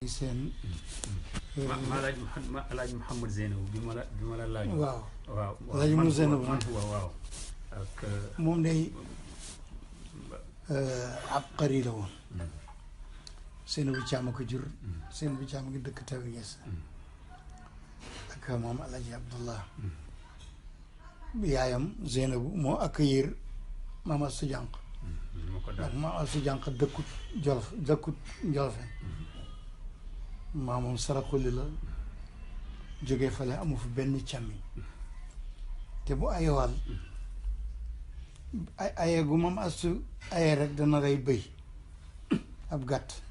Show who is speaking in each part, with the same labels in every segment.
Speaker 1: seen
Speaker 2: Alaaji Mouhamed Zeynabu bi ma la laaj.
Speaker 1: waaw
Speaker 2: waaw
Speaker 1: Alaaji Mouhamed Zeynabu
Speaker 2: waaw ak
Speaker 1: moom day ab xari la woon. Zeynabu Caam a ko jur. Zeynabu Caam a ngi dëkk Tawi Ñas ak moom Alaaji Abdullah yaayam Zeynabu moo accueillir Maam Astu Jànq ndax Maam Astu Jànq dëkkut Njolofen maamam Saraxuli la jógee fale amu fi benn càmmiñ te bu ayewal aye gu Maam Astu aye rek dana rey bëy ab gàtt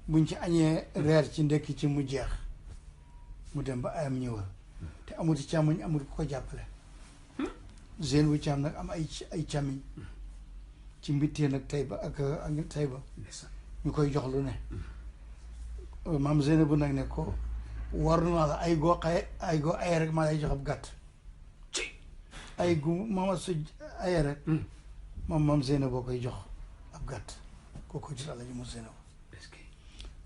Speaker 1: buñ ci añee reer ci ndekki ci mu jeex mu dem ba ayam ñëwal te amuti càmmiñ amul ku ko jàppale Zeynabu Caam nag am ay càmmiñ ci mbittee nag Tayba ak Tayba ñu koy jox lu ne maam Zeynabu nag ne ko war naa la ay goo aye rek maa lay jox ab gàtt ay gu Maam Astu aye rek maam Zeynabu boo koy jox ab gàtt kooku jur Alaaji mu Zeynabu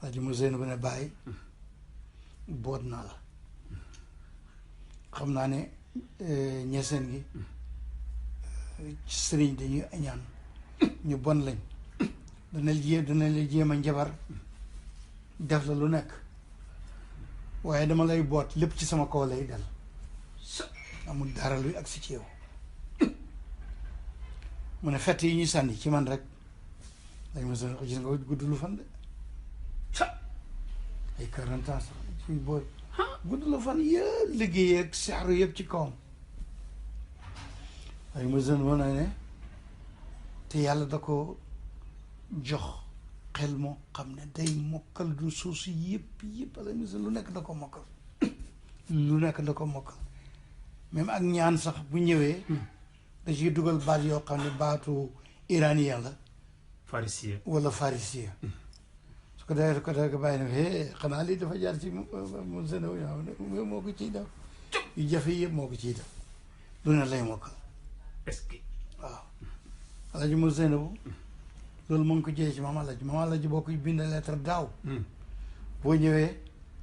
Speaker 1: Alaaji mu Zeynabu ne bàyyi boot naa la xam naa ne ñeseen gi sëriñ dañuy añaan ñu bon lañ dana la jéem a njabar def la lu nekk waaye dama lay boot lépp ci sama kaw lay dal amul dara luy agsi ci yow mu ne fett yi ñuy sànni ci man rek dañ ma seen gis nga gudd lu fan de ay 40 ans sax ci booy gudd lu fan yëpp liggéey ak saxaru yëpp ci kawam waaye ma seen moo ne te yàlla da ko jox xel moo xam ne day mokkal du suuf si yëpp ala mis lu nekk da ko mokkal lu nekk da ko mokkal même ak ñaan sax bu ñëwee da ciy dugal baat yoo xam ne baatu iranien la
Speaker 2: Pharisien
Speaker 1: wala pharisien su ko defee ko bàyyi ne xanaa lii dafa jaar ci mu Zeynabu moo ko ciy def yu jafe yëpp moo ko ciy def lu ne lay mokkal
Speaker 2: est-ce que
Speaker 1: waaw Alaaji mu Zeynabu loolu mu ngi ko jëlee ci maam Alaaji boo ko bind lettre daaw boo ñëwee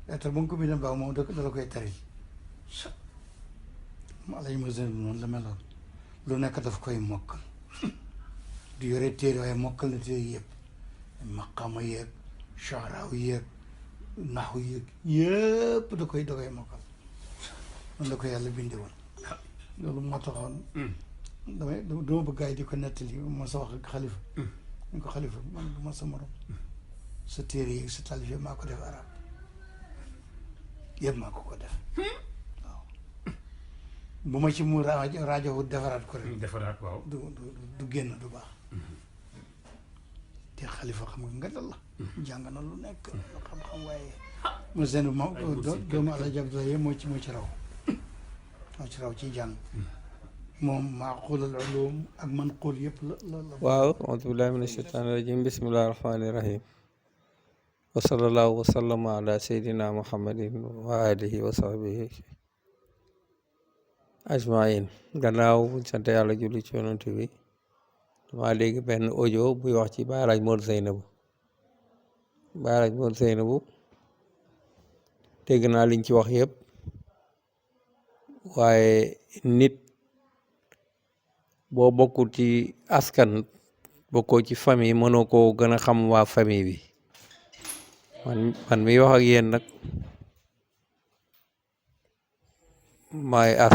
Speaker 1: lettre bu nga ko bind baaw moom dala koy taril mu Alaaji mu Zeynabu noonu la meloon lu nekk daf koy mokkal du yore téere waaye mokkal na téere yëpp maqama yeeg sharaaw yeeg naxu yeeg yëpp da koy mokkal noonu la ko yàlla bindee woon loolu moo taxoon dama bëgg gars yi di ko nettali ma sa wax ak xalifa ñu ko xalifa man du ma sa morom sa téere yi sa talif maa ko def arab yëpp maa ko def waaw bu ma ci mu rajo defaraat ko rek
Speaker 2: defaraat waaw
Speaker 1: du génn du baax te xalifa xam nga dal la jàng na lu nekk lu xam-xam waaye mu seen doomu Alaaji Abdoulaye moo ci raw ci jàng moom maaqulul ulum ak manqul yëpp la
Speaker 3: waaw auzu billahi mina shaytaani rajim bismillahi rahmaani rahim wa sallallahu wa sallama ala sayyidina muhammadin wa alihi wa sahbihi ajmain gannaaw buñ sant yàlla julli ci yonent bi dama léegi benn audio buy wax ci Baay Alaaji Mor Zeynabu Baay Alaaji Mor Zeynabu dégg naa liñ ci wax yëpp waaye nit boo bokkul ci askan bokkoo ci famille mënoo koo gën a xam waa famille bi man miy wax ak yéen nag maay as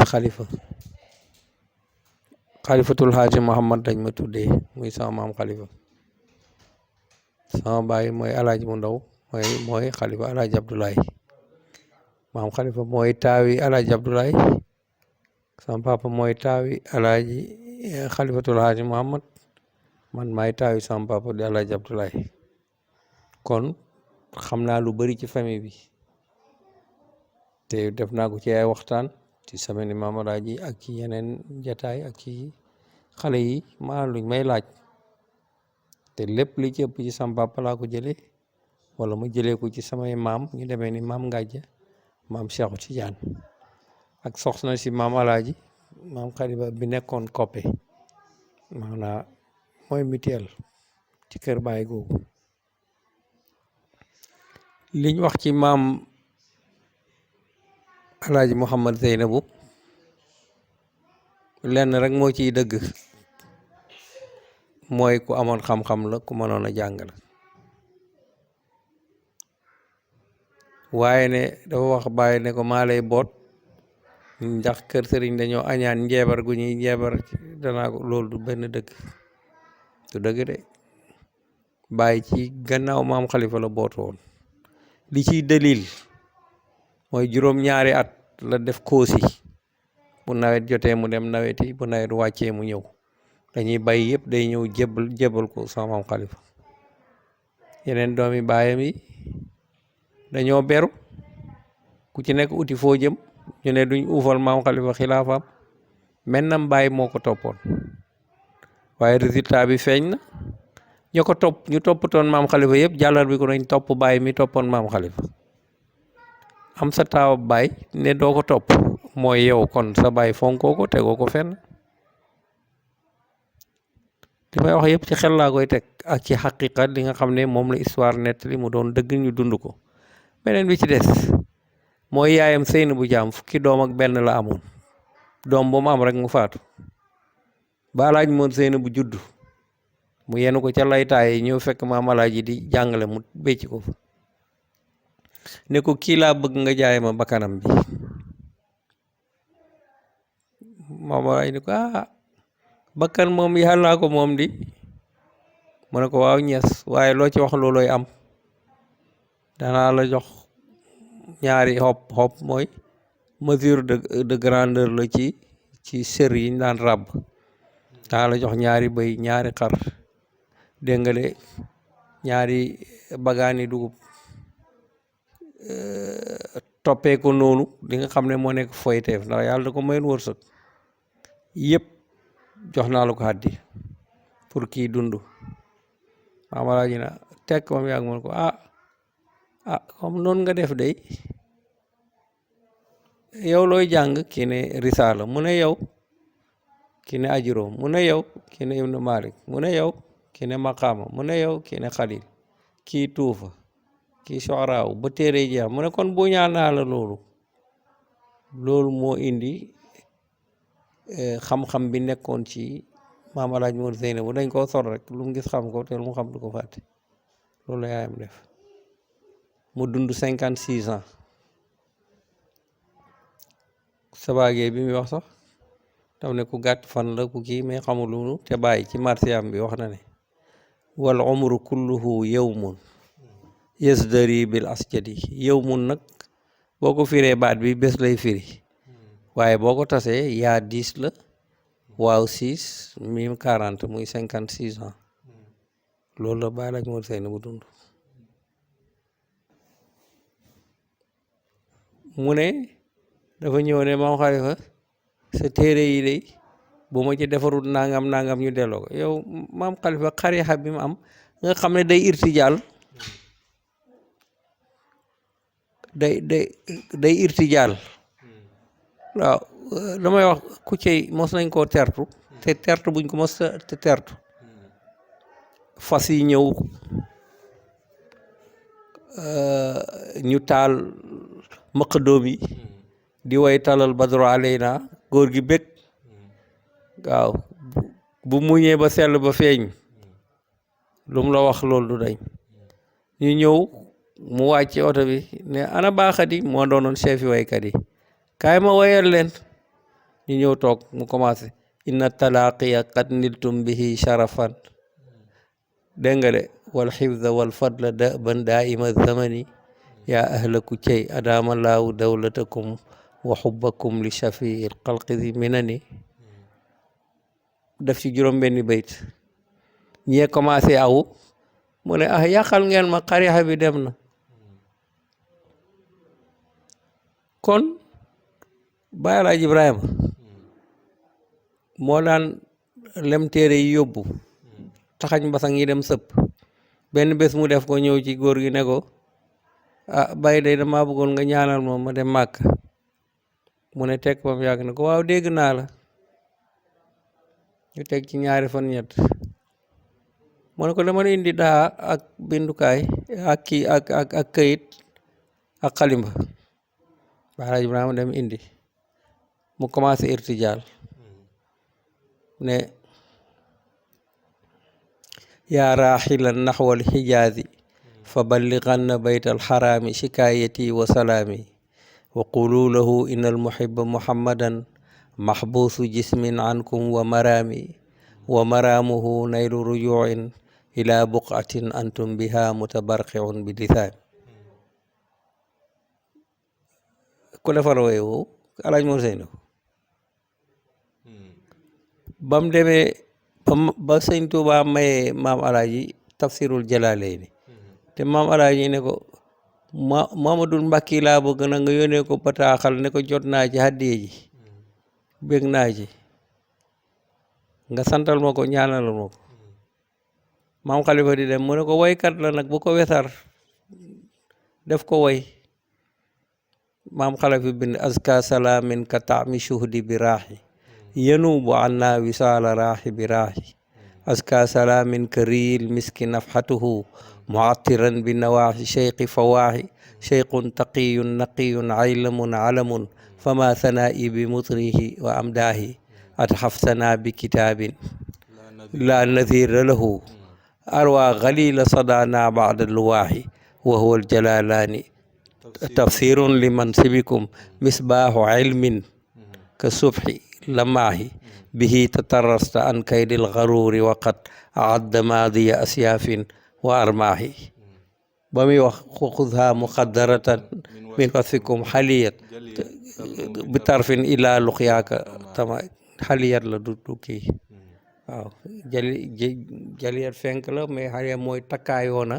Speaker 3: xalifatul Haaji Muhammad dañ ma tuddee muy sama maam xalifa sama baay mooy alaaji mu ndaw mooy xalifa alaaji Abdoulaye maam xalifa mooy taawi alaaji Abdoulaye sama papa mooy taawi alaaji xalifatul Haaji Muhammad man maay taawi sama papa di alaaji Abdoulaye kon xam naa lu bari ci famille bi te def naa ko ci ay waxtaan ci semaine Maam Alaaji ak ci yeneen jataay ak ci xale yi maa luñ may laaj te lépp li ci ëpp ci sama papa laa ko jëlee wala mu jëlee ko ci samay maam ñu demee ni maam Ngàjja maam Cheikhu Tidiane ak soxna si Maam Alaaji maam Xalifa bi nekkoon Koppe maanaam mooy mutuel ci kër baay googu liñ wax ci maam alaaji Mouhamad Zeynabu lenn rek moo ciy dëgg mooy ku amoon xam-xam la ku mënoon a jàng la waaye ne dafa wax bàyyi ne ko maa lay boot ndax kër sëriñ dañoo añaan njeebar gu ñuy njeebar danaa ko loolu du benn dëgg du dëgg de bàyyi ci gannaaw maam xalifa la boot woon li ciy dalil mooy juróom-ñaari at la def koosi bu nawet jotee mu dem naweti bu nawet wàccee mu ñëw dañuy bay yëpp day ñëw jébal ko sama maam xalifa yeneen doomi baayam yi dañoo beru ku ci nekk uti foo jëm ñu ne duñ uufal maam xalifa xilaafaam maintenant bàyyi moo ko toppoon waaye résultat bi feeñ na ñu ko topp ñu toppatoon maam xalifa yëpp jàllar bi ko nañ topp bàyyi mi toppoon maam xalifa am sa taaw baay ne doo ko topp mooy yow kon sa baay fonkoo ko tegoo ko fenn li may wax yëpp ci xel laa koy teg ak ci xaqiqa li nga xam ne moom la histoire nettali mu doon dëgg ñu dund ko beneen bi ci des mooy yaayam Seynabou Thiam fukki doom ak benn la amoon doom bu mu am rek mu faatu ba alaaj moon Seynabou juddu mu yenu ko ca laytaay ñëw fekk maam alaaji di jàngale mu bécc ko fa ne ko kii laa bëgg nga jaay ma bakkanam bi maam alaaji ne ko bakkan moom yàllaa ko moom di mu ne ko waaw ñes waaye loo ci wax loolooy am danaa la jox ñaari xob mooy mesure de grandeur la ci sër yi ñu daan ràbb danaa la jox ñaari bëy ñaari xar dégg nga de ñaari bagaani dugub toppee ko noonu di nga xam ne moo nekk foyteef ndax yàlla da ko mayoon wërsëg yëpp jox naa la ko àddi pour kii dund maam alaaji na tekk moom yàgg man ko comme noonu nga def day yow looy jàng kii ne risaala mu ne yow kii ne ajuróom mu ne yow kii ne ibnu malik mu ne yow kii ne maqaama mu ne yow kii ne xalil kii tuufa kii soxraaw ba téere jeex mu ne kon bu ñaan naa la loolu moo indi xam-xam bi nekkoon ci maam alaaj Mor Zeynabu dañ koo sor rek lu mu gis xam ko te lu mu xam du ko fàtte loolu la yaayam def mu dund 56 ans sabaagee bi muy wax sax daf ne ku gàtt fan la ku kii mais xamul lu te bàyyi ci marsiyam bi wax na ne wal umru kulluhu yawmun yasdari bil asjadi yawmun nag boo ko firee baat bi bés lay firi waaye boo ko tasee yaa 10 la waaw 6 mim 40 muy 56 ans loolu la Baay Laaj Mor Zeynabu dund mu ne dafa ñëw ne maam xalifa sa téere yi day bu ma ci defarul nangam ñu delloo ko yow maam xalifa xarixa bi mu am nga xam ne day irtijaal day irtijaal waaw damay wax ku cey mos nañ koo tertu te tertu buñ ko mos te tertu fas yi ñëw ñu taal mëq doom yi di way talal badru aleyna góor gi bég waaw bu muñee ba sell ba feeñ lu mu la wax loolu du dañ ñu ñëw mu wàcce oto bi ne ana baaxat yi moo doonoon chef yi waykat yi kaay ma wayal leen ñu ñëw toog mu commencé inna talaaqiya qad niltum bihi sharafan dégg nga de wal xifda wal fadla daban daaima zamani yaa ahla ku cey adama laahu dawlatakum wa xubbakum li shafii xalqi zi minani def ci juróom benni bayt ñee commencé aw mu ne yàqal ngeen ma xarixa bi dem na kon Baay Laaj Ibrahima moo daan lem téere yi yóbbu taxañ mbasang yi dem sëpp benn bés mu def ko ñëw ci góor gi ne ko Baye day dama bëggoon nga ñaanal moom ma dem màkk mu ne teg bam yàgg na ko waaw dégg naa la ñu teg ci ñaari fan ñett mu ne ko dama indi daa ak bindukaay ak kii ak këyit ak xalimba Baay Alaaji Ibrahima dem indi mu commencé irtijaal ne yaa raaxilan naxwal xijaazi fa balliganna bayt alxaraami shikaayati wa salaami wa qulu lahu inna almuhibba muhammadan maxbuusu jismin ankum wa maraamuhu naylu rujuuin ila buqatin antum biha mutabarqiun bi lisaani ku defar woy woowu Alaaji Mor Seynabu ba mu demee ba sëñ Tuubaa mayee maam Alaaji tafsirul Jalaalayni te maam Alaaji ne ko Mamadul Mbàkki laa bëgg na nga yónnee ko bataaxal ne ko jot naa ci hàddiye ji bég naa ci nga santal ma ko ñaanal ma ko maam Xalifa di dem mu ne ko woykat la nag bu ko wesar def ko woy maam Xalifa bind azka salaamin ka taami shuhdi bi raaxi yanuubu anna wisaala raaxi bi raaxi azka salaamin ka riyil miski nafxatuhu muattiran bi nawaaxi cheyqi fawaaxi cheyqun taqiyun naqiyun aylamun alamun fama sanaa'i bi mutrihi wa amdaahi atxafsana bi kitaabin la nadira lahu arwa galila sadana bada luwaaxi wa huwa aljalalaani tafsirun li mansibikum misbaaxu ilmin ka subxi lamaahi bihi tatarrasta an kaydil garuuri waqad aadda maadiya asyaafin wa armaahi ba muy wax xudha muqaddaratan min wasfikum xaliyat bi tarfin ila luqyaaka tama xaliyat la du kii waaw jaliyat fenk la mais xaliyat mooy takkaayoona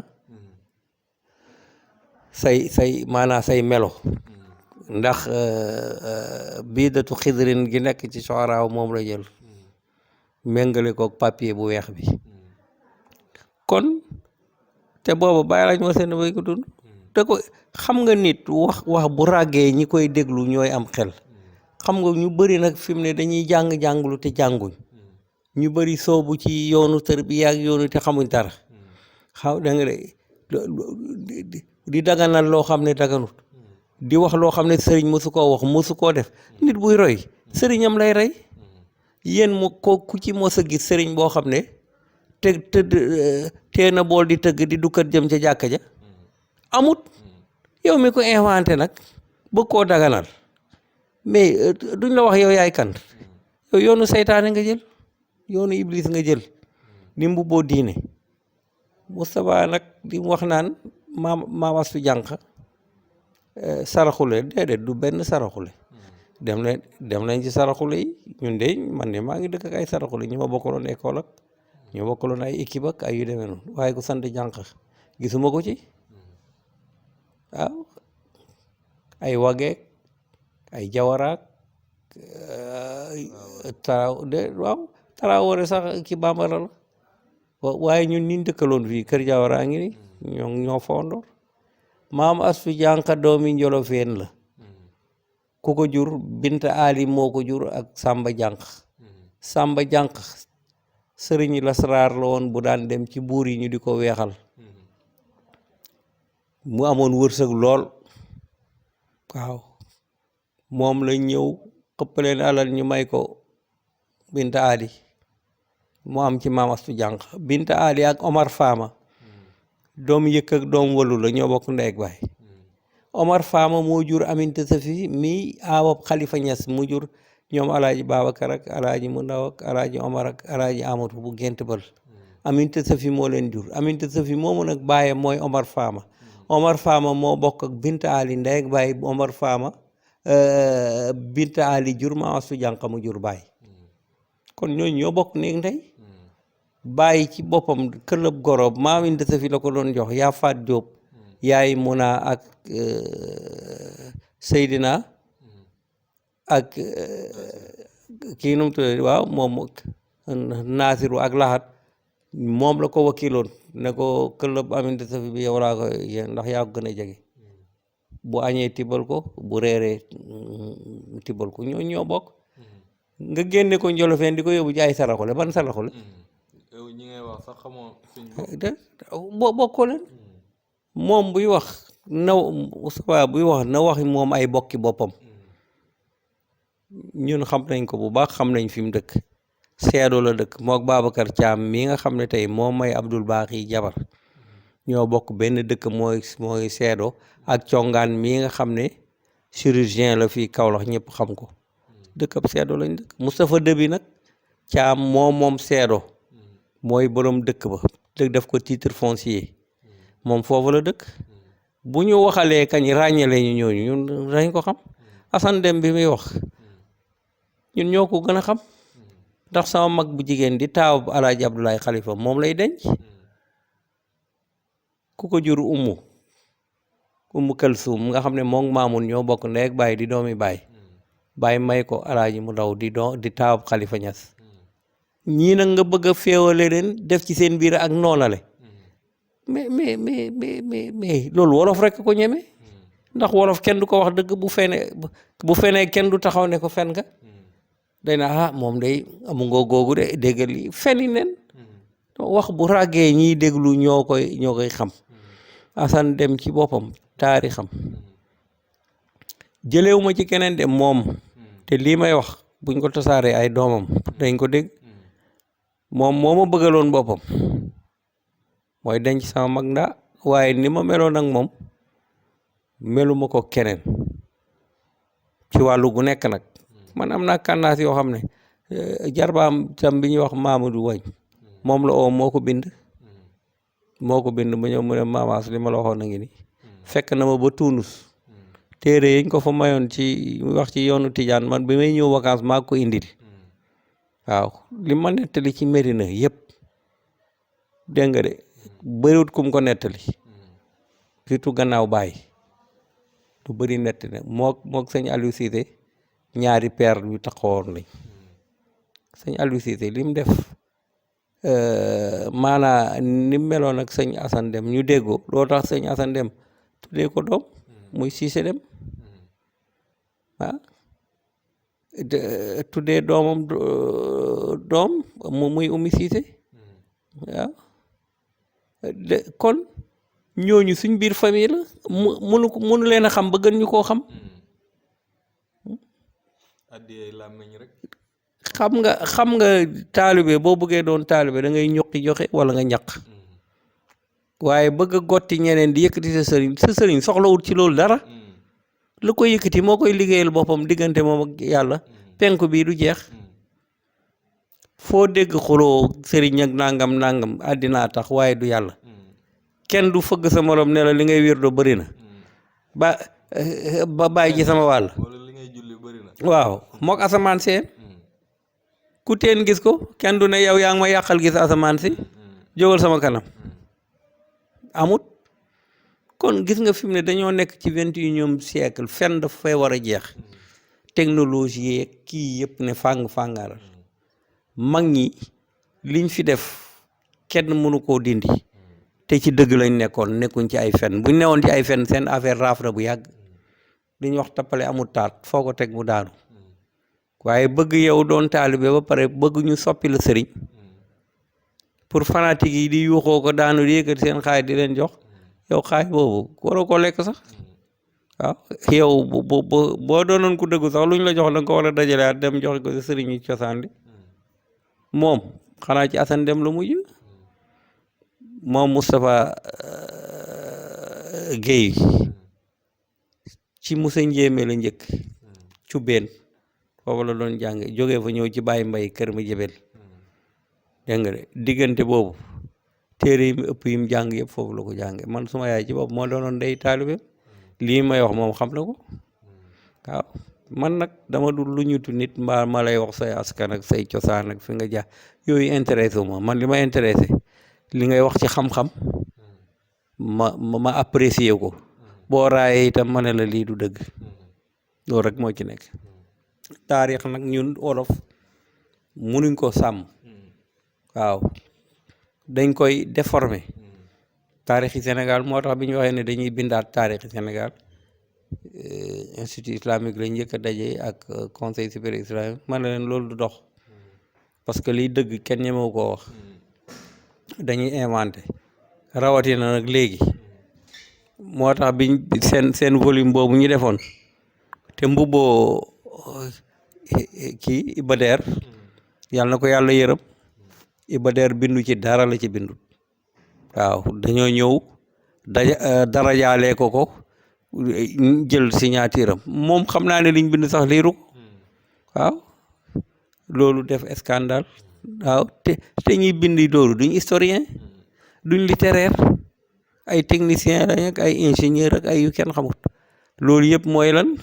Speaker 3: say maanaa say melo ndax biidatu xidrin gi nekk ci soxaraaw moom la jël méngale koog papier bu weex bi kon te booba Baay Alaaji Mor Seynabu bay ko dund te ko xam nga nit wax bu ràggee ñi koy déglu ñooy am xel xam nga ñu bëri nag fi mu ne dañuy jànglu te jànguñ ñu bëri soobu ci yoonu tarbiya ak yoonu te xamuñ dara xaw da nga di daganal loo xam ne daganut di wax loo xam ne sëriñ mosu koo wax mosu koo def nit buy roy sëriñam lay rey yéen mu ko ku ci mos a gis sëriñ boo xam ne tee na bool di tëgg di dukkat jëm ca jàkka ja amut yow mi ko inventé nag bëgg koo daganal mais duñ la wax yow yaay kan yow yoonu seytaane nga jël yoonu iblis nga jël di mbubboo diine Moustapha nag di wax naan maam Astu Jànq saraxule déedéet du benn saraxule dem nañ ci saraxule yi ñun de man de maa ngi dëkk ak ay saraxule ñu ma bokkaloon école ak ñu bokkaloon ay équipe ak ay yu demee noonu waaye ku sant Jànq gisuma ko ci waaw ay wageek ay jawaraak Tarawore sax ki bambara la waaye ñun niñ dëkkaloon fii kër jawaraa ngi ni ñoo fondoor maam Astu Jànq doomi Njolofeen la ku ko jur Binta Ali moo ko jur ak Samba Jànq Samba Jànq sëriñ lasraar la woon bu daan dem ci buur yi ñu di ko weexal mu amoon wërsëg lool waaw moom la ñëw xëppaleen alal ñu may ko Binta Ali mu am ci maam Astu Jànq Binta Ali ak Omar Fama doom yëkk ak doom walu la ñoo bokk ndey ak baay Omar Fama moo jur Aminta Safi mi aawab Xalifa Ñas mu jur ñoom alaaji Babacar ak alaaji mu ndaw ak alaaji Omar ak alaaji Amadou bu Gént Bël Aminta Safi moo leen jur Aminta Safi moomu nag baayam mooy Omar Fama Omar Fama moo bokk ak Binta Ali ndey ak baay Omar Fama Binta Ali jur maam Astu Jànq mu jur baay kon ñooñu ñoo bokk néeg ndey bàyyi ci boppam këlëb gorob maam Aminta Safi la ko doon jox yaa faat Jóob yaay Muna ak Seydina ak kii num tudd waaw moom Naasiru ak Lahat moom la ko wakiloon ne ko këlëb Aminta Safi bi yow laa ko yéen ndax yaa ko gën a jege bu añee tibal ko bu reeree tibal ko ñoo bokk nga génne ko Njolofeen di ko yóbbu ci ay saraxule ban saraxule
Speaker 4: ñi ngay wax sax xamoo
Speaker 3: bokkoo leen moom buy wax na Moustapha buy wax na waxi moom ay bokki boppam ñun xam nañ ko bu baax xam nañ fi mu dëkk seedo la dëkk mook Babacar Thiam mii nga xam ne tey moo may Abdoul Baaxi jabar ñoo bokk benn dëkk mooy seedo ak congaan mii nga xam ne chirurgien la fii Kaolack ñëpp xam ko dëkk ab seedo lañ dëkk Moustapha Dëbi nag Thiam moom seedo mooy borom dëkk ba dëkk def ko titre foncier moom foofu la dëkk bu ñu waxalee kañ ràññale ñu ñooñu ñun dañ ko xam Assane Deme bi muy wax ñun ñoo ko gën a xam ndax sama mag bu jigéen di taaw Alaaji Abdoulaye Khalifa moom lay denc ku ko jur Umu Kalsum nga xam ne moom Maamun ñoo bokk ndey ak baay di doomi baay may ko Alaaji mu daw di taaw Khalifa Niass ñii nag nga bëgg a féewale leen def ci seen biir ak noonale mais loolu wolof rek ko ñeme ndax wolof kenn du ko wax dëgg bu fenee kenn du taxaw ne ko fen nga day na moom day amu ngoo googu de déggal li feni nen wax bu ràggee ñiy déglu ñoo koy xam Assane Deme ci boppam taarixam jëlewuma ci keneen de moom te lii may wax buñ ko tasaaree ay doomam dañ ko dégg moom moo ma bëggaloon boppam mooy denc sama mag ndaa waaye ni ma meloon ak moom meluma ko keneen ci wàllu gu nekk nag man am naa kànnaas yoo xam ne jarbaam tam bi ñuy wax Mamadou Wañ moom la oo moo ko bind ba ñëw mu ne maamaas li ma la waxoon na ngi ni fekk na ma ba Tuunus téere yiñ ko fa mayoon ci wax ci yoonu Tijaan man bi may ñëw vacances maa ko indil waaw li ma nettali ci Medina yëpp dégg nga de bëriwut kum ko nettali surtout gannaaw baay du bëri nettali mook sëñ Aliou Cissé ñaari paire yu taxawoon lañ sëñ Aliou Cissé li mu def maanaa ni mu meloon ak sëñ Assane Deme ñu déggoo loolu tax sëñ Assane Deme tuddee ko doom muy Cissé Deme tuddee doomam doom muy Oumy Cissé waaw kon ñooñu suñ biir famille la mënu leen a xam ba gën ñu koo xam xam nga taalibe boo bëggee doon taalibe da ngay ñuqi joxe wala nga ñaq waaye bëgg a gotti ñeneen di yëkkati sa sëriñ soxlawut ci loolu dara lu ko yëkkati moo koy liggéeyal boppam diggante moom ak yàlla penku bii du jeex foo dégg xuloo sëriñ ak nangam àddinaa tax waaye du yàlla kenn du fëgg sa morom ne la li ngay wér doo bëri na ba bàyyi ci sama wàll waaw mook asamaan seen ku teen gis ko kenn du ne yow yaa ngi ma yàqal gis asamaan si jógal sama kanam amut kon gis nga fi mu ne dañoo nekk ci 21e siècle fenn dafa fay war a jeex technologie yeeg kii yëpp ne fàngaaral mag ñi liñ fi def kenn mënu koo dindi te ci dëgg lañ nekkuñ ci ay fen buñ newoon ci ay fen seen affaire raaf na bu yàgg li ñuy wax tappale amul taat foo ko teg mu daanu waaye bëgg yow doon taalibe ba pare bëgg ñu soppi la sëriñ pour fanatique yi di yuuxoo ko daanu di yëkkati seen xaay di leen jox yow xaay boobu waroo ko lekk sax waaw yow boo doonoon ku dëggu sax luñ la jox da nga ko war a dajale dem joxe ko sa sëriñ yi cosaan li moom xanaa ci Assane Deme la mujj moom Moustapha Guèye ci Moussa Ndiémé la njëkk cubbeen foofu la doon jànge jógee fa ñëw ci Baye Mbaye kër ma jëbel dégg nga de diggante boobu téere yi mu ëpp yi mu jàng yëpp foofu la ko jànge man suma yaay ci bopp moo doonoon ndey taalibe lii may wax moom xam na ko waaw man nag dama dul lu ñutu nit mbaa ma lay wax say askan ak say cosaan ak fi nga jaar yooyu intéressé wu ma man li ma intéressé li ngay wax ci xam-xam ma apprécier ko boo raayee itam ma ne la lii du dëgg loolu rek moo ci nekk taarix nag ñun wolof munuñ ko sàmm waaw dañ koy déformer taarixi Sénégal moo tax bi ñu waxee ne dañuy bindaat taarixi Sénégal institut islamique lañ njëkk a daje ak conseil supérieur islamique man na leen loolu du dox parce que liy dëgg kenn ñemewu koo wax dañuy inventé rawatina nag léegi moo tax biñ seen volume boobu ñu defoon te mbubboo kii Iba Der yàlla na ko yàlla yërëm Iba Der bindu ci dara la ci bindu waaw dañoo ñëw dara jaalee ko jël signature am moom xam naa ne liñ bind sax liiru ko waaw loolu def scandale waaw te ñuy bindi loolu duñ historien duñ littéraire ay technicien lañ ak ay ingénieur ak ay yu kenn xamut loolu yëpp mooy lan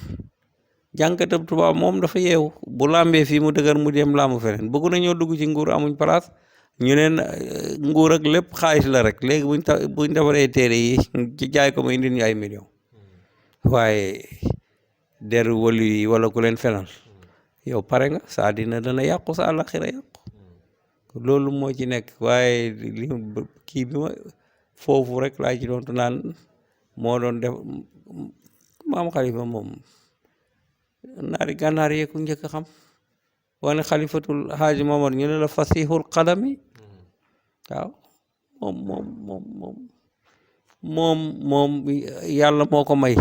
Speaker 3: jànkatab tubaab moom dafa yeewu bu làmbee fii mu dëgër mu dem làmb feneen bëgg nañoo dugg ci nguur amuñ place ñu neen nguur ak lépp xaalis la rek léegi buñ defaree téere yi ci jaay ko ma indi ñu ay millions waaye der wëlu yi wala ku leen fenal yow pare nga sa àddina dana yàqu sa àllaxira yàqu loolu moo ci nekk waaye li kii bi ma foofu rek laa ci doon naan moo doon def maam Xalifa moom naari gànnaar yee ku njëkk a xam wane xalifatul Haaji Mamar ñu ne la fasihul qadami waaw moom yàlla moo ko may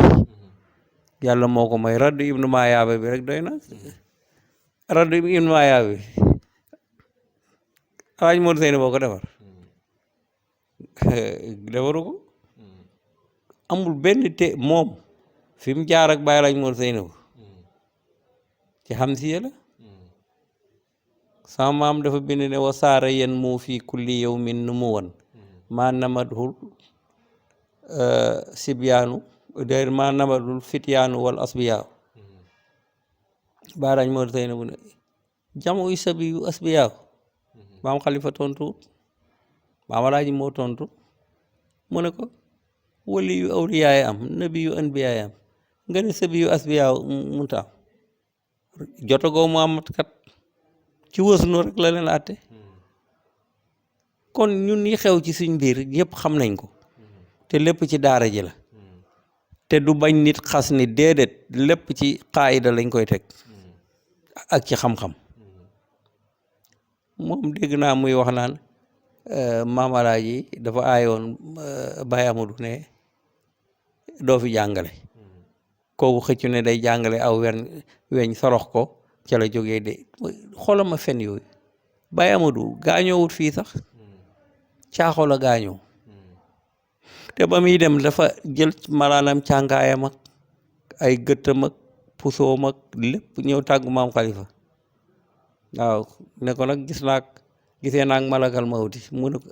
Speaker 3: yàlla moo ko may raddu ibnu Maayaabe bi rek doy na raddu ibnu Maayaabe bi Alaaji Moodu Seyni boo ko defaru ko amul benn moom fi mu jaar ak Baay Alaaji Moodu Seyni ci Hamsiya la sama maam dafa bind ne wa saara yen mu fii kulli yawmin nu mu wan maa namadhul sibyaanu der maa namadhul fityaanu wal asbiyaaw Baay Alaaji Moodu Seyni bu ne jamu yu sabi yu asbiyaaw maam Xalifa tontu maam Alaaji moo tontu mu ne ko wali yu awliyaay am nabi yu anbiyaay am nga ne sabi yu asbiyaaw munta am jotagoo Muhammad kat ci wësnu rek la leen àtte kon ñun ñi xew ci suñ biir yëpp xam nañ ko te lépp ci daara ji la te du bañ nit xas ni déedéet lépp ci xaayida lañ koy teg ak ci xam-xam moom dégg naa muy wax naan maam Alaaji dafa aayoon Baye Amadou ne doo fi jàngale kooku xëccu ne day jàngale aw weñ sorox ko ca la jógee de xoolal ma fen yooyu Baye Amadou gaañoowut fii sax caaxo la gaañoo te ba muy dem dafa jël malaanam càngaayam ak ay gëttam ak pusoom ak lépp ñëw tàggu maam Xalifa waaw ne ko nag gisee naag malakal mawti mu ne ko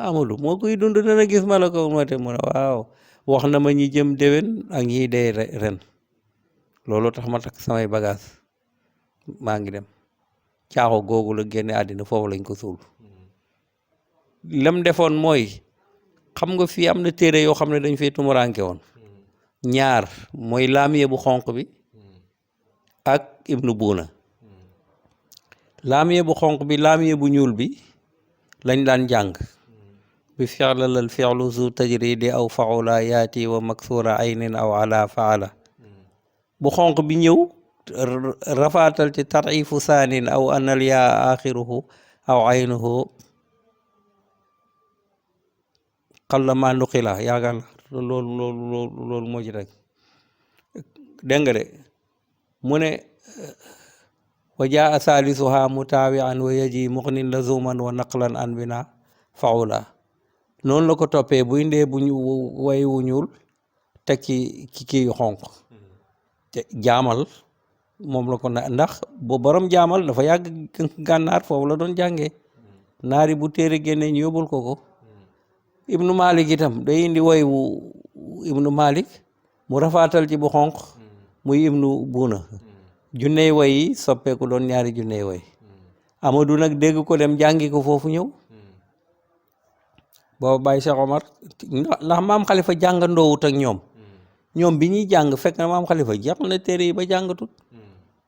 Speaker 3: Amadou moo koy dund dana gis malakal mawti mu ne waaw wax na ma ñi jëm déwén ak ñiy dee ren loolu tax ma takk samay bagage maa ngi dem caaxo googu la génne àddina foofu lañ ko suul lam defoon mooy xam nga fii am na téere yoo xam ne dañ fay tumuranke woon ñaar mooy laamiye bu xonq bi ak ibnu buuna laamiye bu xonq bi laamiye bu ñuul bi lañ daan jàng bi fi'lalal fi'lu zu tajridi aw faula yaati wa maksura aynin aw ala faala bu xonq bi ñëw rafaatal ci tarifu saanin aw anal yaa axiruhu aw aynuhu xalla ma nuqila yaakaar la loolu moo ci rek dégg nga de mu ne wa jaa salisuha mutaawian wa yaji muxnin lazuman wa naqlan an bina faula noonu la ko toppee bu indee bu ñu way wu ñuul teg ci kii yu xonq te jaamal moom la ko ndax bu borom jaamal dafa yàgg gànnaar foofu la doon jàngee naari bu téere génne ñu yóbbul ko ibnu malik itam day indi way wu ibnu malik mu rafaatal ci bu xonq muy ibnu buuna junney way yi soppeeku doon ñaari junney way Amadou nag dégg ko dem jàngi ko foofu ñëw booba Baye Cheikh Omar ndax maam Xalifa jàngandoowut ak ñoom bi ñuy jàng fekk na maam Xalifa jeex na téere yi ba jàngatut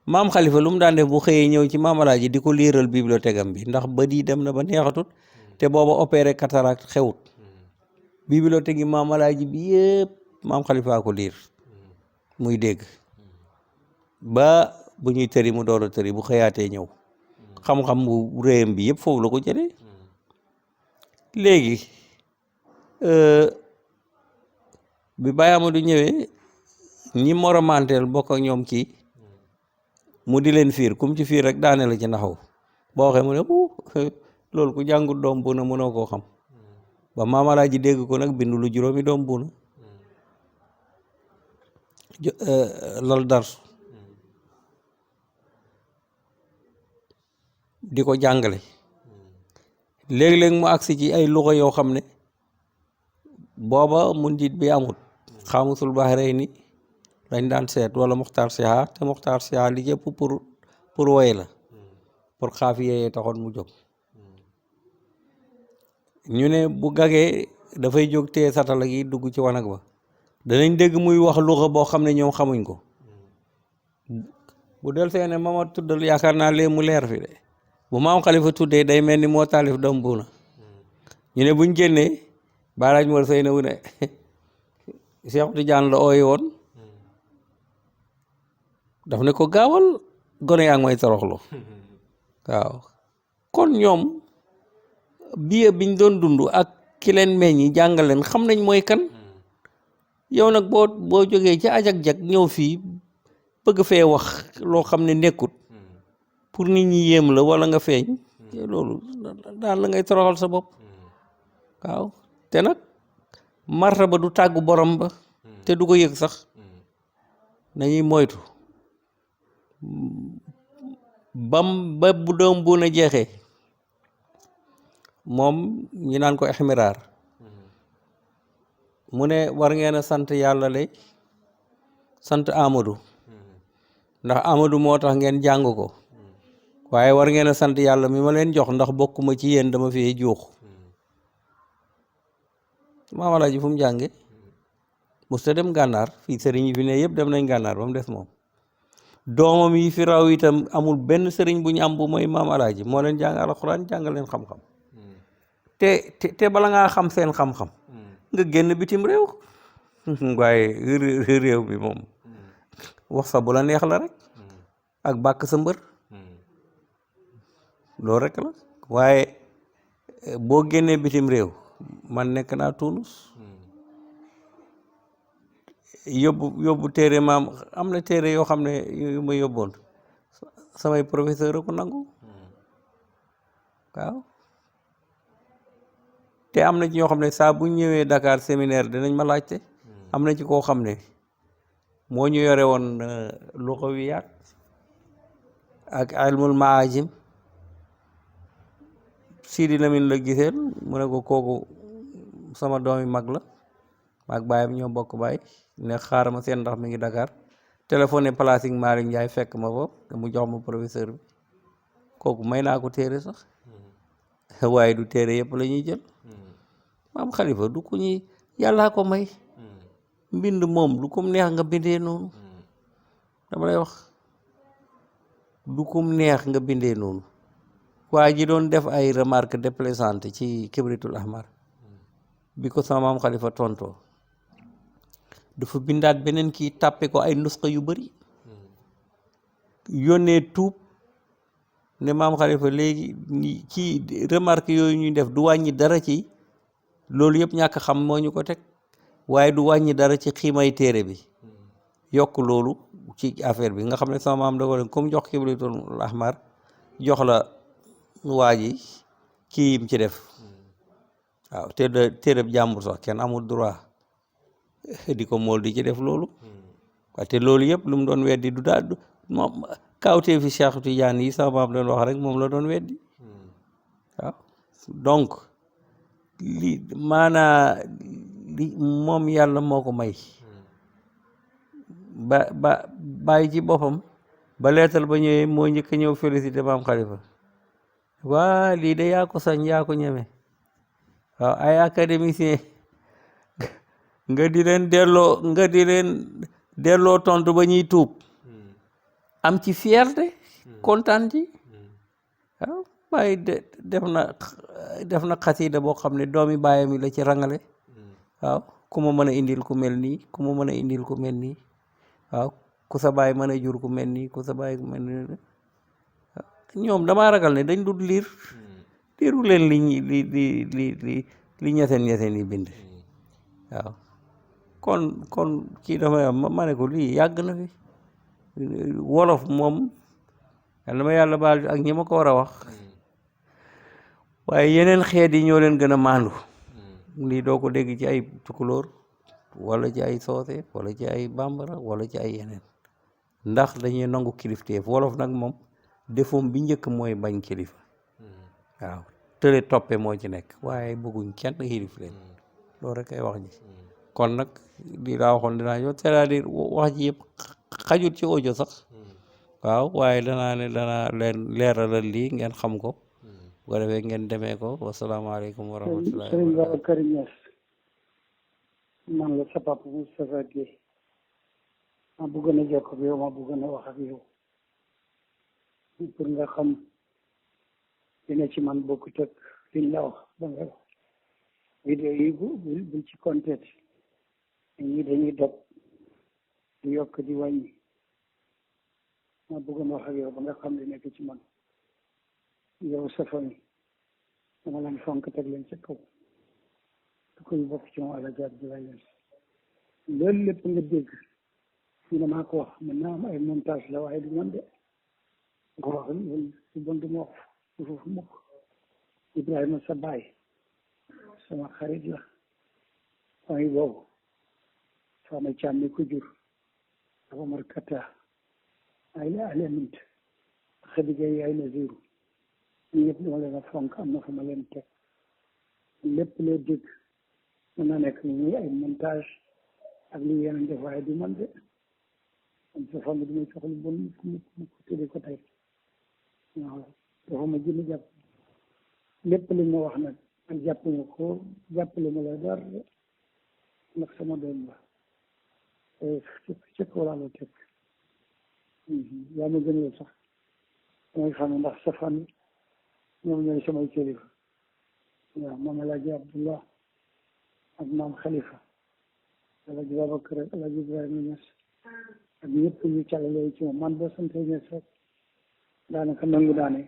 Speaker 3: maam Xalifa lu mu daan def bu xëyee ñëw ci maam Alaaji di ko liiral bibliothèque am bi ndax ba di dem na ba neexatut te booba opéré cataracte xewut bibliothèque yi maam Alaaji bi yëpp maam Xalifa ko liir muy dégg ba bu ñuy tëri mu door a tëri bu xëyaatee ñëw xam-xam bu réyam bi yëpp foofu la ko jëlee léegi bi Baye Amadou ñëwee ñi moromanteel bokk ak ñoom kii mu di leen fiir kum ci fiir rek daane la ci naxaw boo waxee mu ne loolu ku jàngut doom bu na mënoo koo xam ba Maam Alaaji dégg ko nag bindu lu juróomi doom bu na lal darsu di ko jàngale léeg-léeg mu agsi ci ay luxa yoo xam ne booba mundit bi amut xaamusul Bahrayni lañ daan seet wala Muxtaar Siha te Muxtaar Siha li jëpp pour woy la pour xaafiya yee taxoon mu jóg ñu ne bu gagee dafay jóg tee satala gi dugg ci wanag ba danañ dégg muy wax luxa boo xam ne ñoom xamuñ ko bu del seene mama tuddal yaakaar naa lee mu leer fi de bu Maam Xalifa tuddee day mel ni moo taalif doom buuna ñu ne buñ génnee baaraaj Mor Sey na wu ne Cheikh Tidiane la ooy woon daf ne ko gaawal gone yaa ngi may toroxlu waaw kon ñoom biñ doon dund ak ki leen meññi jàngal leen xam nañ mooy kan yow nag boo jógee ci ajak-jak ñëw fii bëgg fee wax loo xam ne nekkut pour nit ñi yéem la wala nga feeñ loolu daan la ngay toroxal sa bopp waaw te nag martaba du tàggu borom ba te du ko yëg sax nañuy moytu ba bu doom bu na jeexee moom ñi naan ko ixmiraar mu ne war ngeen a sant yàlla lay sant Amadou ndax Amadou moo tax ngeen jàng ko waaye war ngeen a sant yàlla mi ma leen jox ndax bokkuma ci yéen dama fi juux Maam Alaaji fu mu jànge musta dem gànnaar fii sëriñ yi fi ne yëpp dem nañ gànnaar ba mu des moom doomam yi fi raw itam amul benn sëriñ bu ñu am bu mooy Maam Alaaji moo leen jàng alxuraan jàngal leen xam-xam te bala ngaa xam seen xam-xam nga génn bitim réew waaye réew bi moom wax sa bu la neex la rek ak bàkk sa mbër loolu rek la waaye boo génnee bitim réew man nekk naa Tuunus yóbbu téere maam am na téere yoo xam ne yu ma yóbboon samay professeur a ko nangu waaw te am na ci ñoo xam ne saa bu ñëwee Dakar séminaire dinañ ma laajte am na ci koo xam ne moo ñu yore woon luxawiyaat ak ilmul maajim Sidi Lamine la giseel mu ne ko kooku sama doomi mag la maag baayam ñoo bokk baay ne xaaral ma seen ndax mi ngi Dakar téléphoné place Malick Ndiaye fekk ma fa te mu jox ma professeur bi kooku may naa ko téere sax waaye du téere yëpp la ñuy jël Maam Xalifa du ko ñuy yàllaa ko may mbind moom du kum neex nga bindee noonu dama lay wax du kum neex nga bindee noonu waa ji doon def ay remarque déplaisante ci Kibritul Ahmar bi ko sama Maam Xalifa tontoo dafa bindaat beneen kii tàppe ko ay nusxa yu bari yónnee tuub ne Maam Xalifa léegi ci remarque yooyu ñuy def du wàññi dara ci loolu yëpp ñàkk xam moo ñu ko teg waaye du wàññi dara ci xiimay téere bi yokk loolu ci affaire bi nga xam ne sama maam da ko leen comme jox Kibritul Ahmar jox la waa ji kii yim ci def waaw te téere bi jàmbur sax kenn amul droit di ko mool di ci def loolu waaye te loolu yëpp lu mu doon weddi du daal moom kawtee fi Cheikh Tidiane yi sama maam doon wax rek moom la doon weddi waaw donc li maanaa li moom yàlla moo ko may ba bàyyi ci boppam ba leetal ba ñëwee moo njëkk a ñëw félicité Maam Xalifa waa lii de yaa ko sañ yaa ko ñeme waaw ay académicien nga di leen delloo tontu ba ñuy tuub am ci fierté kontaan ci waaw waaye def na xasida boo xam ne doomi baayam yi la ci rangale waaw ku ma mën a indil ku mel nii ku ma mën a indil ku mel nii waaw ku sa baay mën a jur ku mel nii ku sa baay ku mel nii ñoom damaa ragal ne dañ dul liiru leen li ñeseen yi bind waaw kon kii dafa ma ne ko lii yàgg na fi wolof moom yàlla ma yàlla baal ak ñi ma ko war a wax waaye yeneen xeet yi ñoo leen gën a maandu lii doo ko dégg ci ay tukulóor wala ci ay soose wala ci ay bambara wala ci ay yeneen ndax dañuy nangu kilifteef wolof nag moom defoom bi njëkk mooy bañ kilifa waaw tële toppe moo ci nekk waaye bëgguñ kenn xilif leen loolu rek ay wax ji kon nag di laa waxoon dinaa ñëw c'est-à-dire wax ji yëpp xajut ci audio sax waaw waaye danaa leen leeralal lii ngeen xam ko bu ko defee ngeen demee ko wasalaamaaleykum wa rahmatullahi
Speaker 1: Sëriñ Babacar Niass man la sa papa Moustapha Guèye ma bëggoon a jokk ak yow ma bëggoon a wax ak yow pour nga xam dina ci man bokkut ak liñ la wax ba nga wax vidéo yi bu ci compté ñi dañuy dog di yokk di wàññi ma bëggoon wax ak yow ba nga xam li nekk ci man yow sa famille dama leen fonk teg leen ci kaw te koy bokk ci moom Alaaji Abdoulaye Niass loolu lépp nga dégg fii na maa ko wax mën naa am ay montage la waaye du man de nga wax su bon du ma wax foofu mukk Ibrahima sa baay sama xarit la waaye boobu Fama Thiam mi ko jur dafa mar kata ay la alemint Xadija yaay na ziru ñu ñëpp dama leen a fonk am na fa ma leen teg lépp loo dégg mën na nekk ni ay montage ak li yeneen def waaye du man de am sa famille du may soxla bon mukk tuddi ko tey waaw dafa ma jënd jàpp lépp li ma wax nag man jàpp ma ko jàppale ma la dara ndax sama doom la ci kaw laa la teg yaa ma gënal sax damay xam ndax sa famille ñoom ñooy samay kilifa waaw maam Alaaji Abdullah ak maam Khalifa Alaaji Babacar ak Alaaji Ibrahima Niass ak ñëpp ñu càllalee ci moom man boo sante Niass rek daanaka nangu daane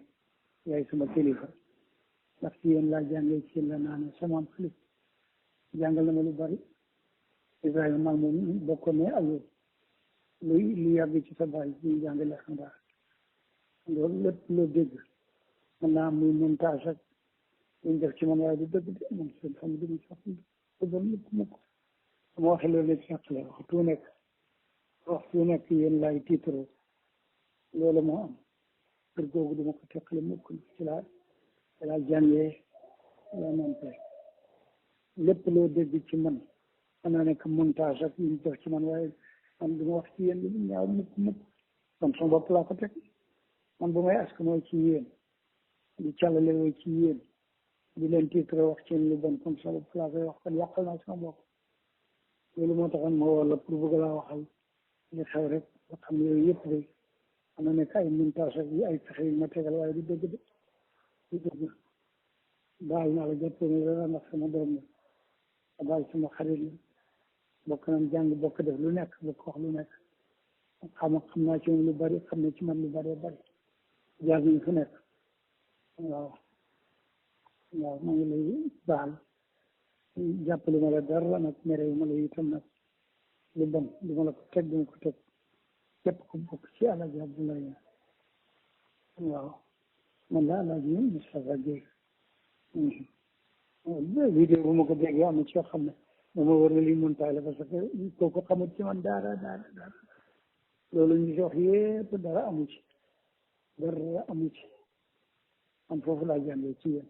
Speaker 1: yaay sama kilifa ndax ci yéen laa jàngee ci yéen la naane sama am Khalifa jàngal na ma lu bari Ibrahima maag moom bokkoon ne ak yow lu yàgg ci sa baay ñu jàngale xam daal loolu lépp loo dégg mën naa muy montage ak luñ def ci man waaye du dëgg de moom seen famille du mu sax du doon mukk sama waxee loolu la ci àqale waxtu nekk yéen laay tiitaroo loolu moo am kër googu duma ko teqale mukk ci laa jàngee la monté lépp loo dégg ci man mën naa nekk montage ak luñ def ci man waaye man du ma wax ci yéen lu ñaaw mukk kon sama bopp laa ko teg man bu may aska mooy ci yéen di càllale woo ci yéen di leen titre wax ci lu bon comme ça bopp laa koy wax kon yàqal naa sama bopp loolu moo taxoon ma woo la pour bëgg laa waxal li xew rek nga xam yooyu yëpp de am na nekk ay montage ak yi ay pexe yu ma tegal waaye du dëgg de du dëgg baal naa la jàppee ni la ndax sama doom la baal sama xarit la bokk nañ jàng bokk def lu nekk bokk wax lu nekk xam naa ci moom lu bari xam ne ci man lu bari jaar nañ fu nekk waaw maa ngi lay baal jàppale ma la dara nag mere ma la itam nag lu bon du ma la ko teg duma ko teg képp ko bokk ci Alaaji Abdoulaye waaw man la Alaaji Moustapha Guèye vidéo bu ma ko déggee am na ci yoo xam ne dama war na li montaay la parce que kooku xamul ci man dara loolu ñu wax yépp dara amu ci man foofu laa jàngee ci yéen